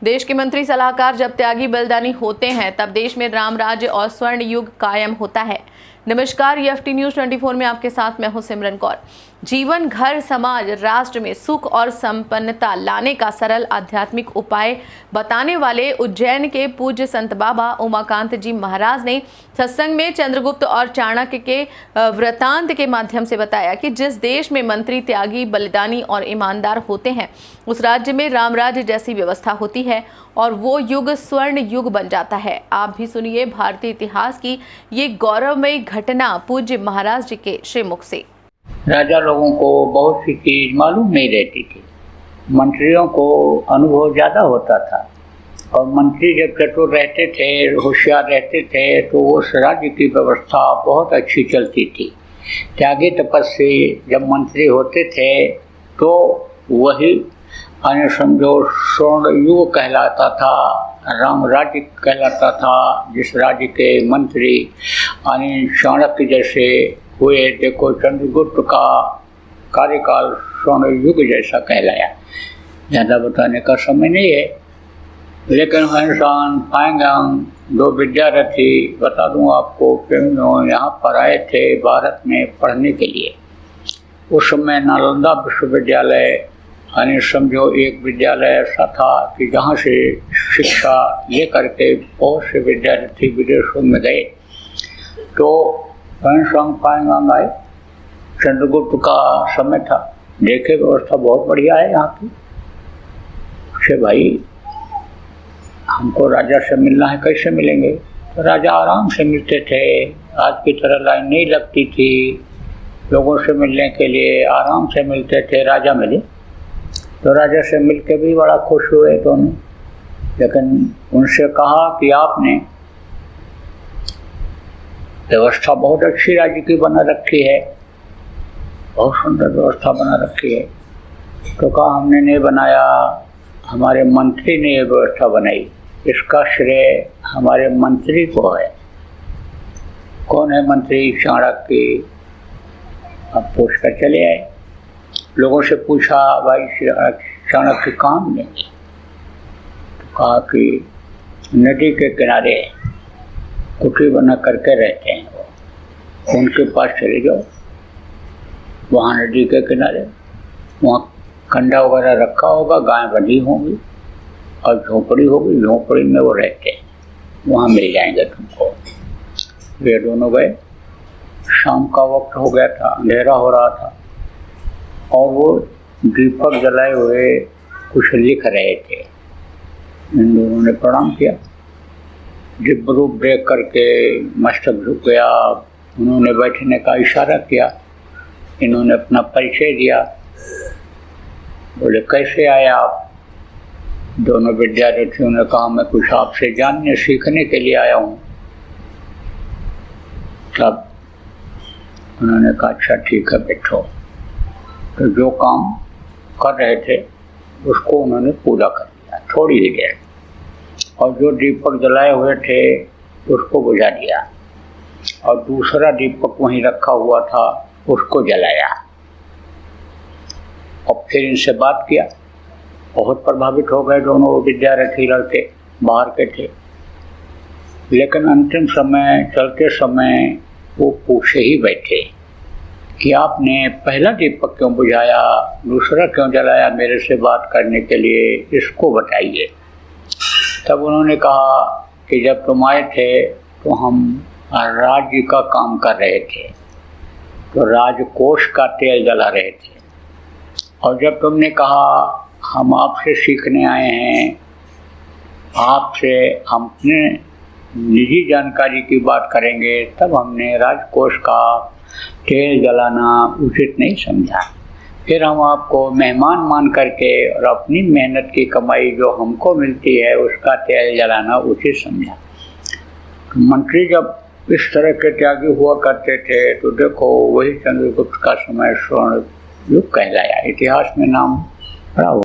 देश के मंत्री सलाहकार जब त्यागी बलिदानी होते हैं तब देश में राम राज्य और स्वर्ण युग कायम होता है। नमस्कार, EFT न्यूज़ 24 में आपके साथ मैं हूं सिमरन कौर। जीवन, घर, समाज, राष्ट्र में सुख और संपन्नता लाने का सरल आध्यात्मिक उपाय बताने वाले उज्जैन के पूज्य संत बाबा उमाकांत जी महाराज ने सत्संग में चंद्रगुप्त और चाणक्य के वृतांत के माध्यम से बताया कि जिस देश में मंत्री त्यागी, बलिदानी और ईमानदार होते हैं उस राज्य में राम राज्य जैसी व्यवस्था होती है और वो युग स्वर्ण युग बन जाता है। आप भी सुनिए भारतीय इतिहास की ये गौरवमयी घटना पूज्य महाराज जी के श्रीमुख से। राजा लोगों को बहुत सी चीज मालूम नहीं रहती थी, मंत्रियों को अनुभव ज्यादा होता था और मंत्री जब चतुर रहते थे, होशियार रहते थे तो उस राज्य की व्यवस्था बहुत अच्छी चलती थी। त्यागी तपस्वी जब मंत्री होते थे तो वही समझो स्वर्ण युग कहलाता था, राम राज्य कहलाता था। जिस राज्य के मंत्री चाणक्य जैसे हुए, देखो चंद्रगुप्त का कार्यकाल स्वर्ण युग जैसा कहलाया। ज़्यादा बताने का समय नहीं है, लेकिन इंसान पाएंगे हम। दो विद्यार्थी बता दूं आपको, यहाँ पर आए थे भारत में पढ़ने के लिए। उस समय नालंदा विश्वविद्यालय समझो एक विद्यालय ऐसा था कि जहाँ से शिक्षा लेकर के बहुत से विद्यार्थी विदेशों में गए। तो आए, चंद्रगुप्त का समय था, देखे व्यवस्था बहुत बढ़िया है यहाँ की। से भाई हमको राजा से मिलना है, कैसे मिलेंगे? तो राजा आराम से मिलते थे, आज की तरह लाइन नहीं लगती थी। लोगों से मिलने के लिए आराम से मिलते थे। राजा मिले तो राजा से मिलके भी बड़ा खुश हुए दोनों, लेकिन उनसे कहा कि आपने व्यवस्था बहुत अच्छी राज्य की बना रखी है, बहुत सुंदर व्यवस्था बना रखी है। तो कहा हमने नहीं बनाया, हमारे मंत्री ने ये व्यवस्था बनाई, इसका श्रेय हमारे मंत्री को है। कौन है मंत्री? चाणक्य। अब पूछ कर चले आए, लोगों से पूछा भाई चाणक्य कहाँ मिलेंगे? तो कहा कि नदी के किनारे कुटी बना करके रहते हैं वो, उनके पास चले जाओ। वहाँ नदी के किनारे वहाँ कंडा वगैरह रखा होगा, गाय बंधी होंगी और झोपड़ी होगी, झोपड़ी में वो रहते हैं, वहाँ मिल जाएंगे तुमको। वे दोनों गए। शाम का वक्त हो गया था, अंधेरा हो रहा था और वो दीपक जलाए हुए कुछ लिख रहे थे। इन दोनों ने प्रणाम किया, दिव्य रूप देख करके मस्तक झुक गया। उन्होंने बैठने का इशारा किया, इन्होंने अपना परिचय दिया। बोले कैसे आए आप? दोनों विद्यार्थियों ने कहा मैं कुछ आपसे जानने सीखने के लिए आया हूँ। तब उन्होंने कहा अच्छा ठीक है बैठो। तो जो काम कर रहे थे उसको उन्होंने पूरा कर दिया थोड़ी ही देर, और जो दीपक जलाए हुए थे उसको बुझा दिया और दूसरा दीपक वहीं रखा हुआ था उसको जलाया और फिर इनसे बात किया। बहुत प्रभावित हो गए दोनों विद्यार्थी, लड़के बाहर के थे। लेकिन अंतिम समय, चलते समय वो पूछे ही बैठे कि आपने पहला दीपक क्यों बुझाया, दूसरा क्यों जलाया मेरे से बात करने के लिए, इसको बताइए। तब उन्होंने कहा कि जब तुम आए थे तो हम राज्य का काम कर रहे थे, तो राजकोष का तेल जला रहे थे, और जब तुमने कहा हम आपसे सीखने आए हैं, आपसे हम अपने निजी जानकारी की बात करेंगे, तब हमने राजकोष का तेल जलाना उचित नहीं समझा। फिर हम आपको मेहमान मान करके और अपनी मेहनत की कमाई जो हमको मिलती है उसका तेल जलाना उचित समझा। मंत्री जब इस तरह के त्यागी हुआ करते थे तो देखो वही चंद्रगुप्त का समय स्वर्ण युग कहलाया, इतिहास में नाम पड़ा हुआ।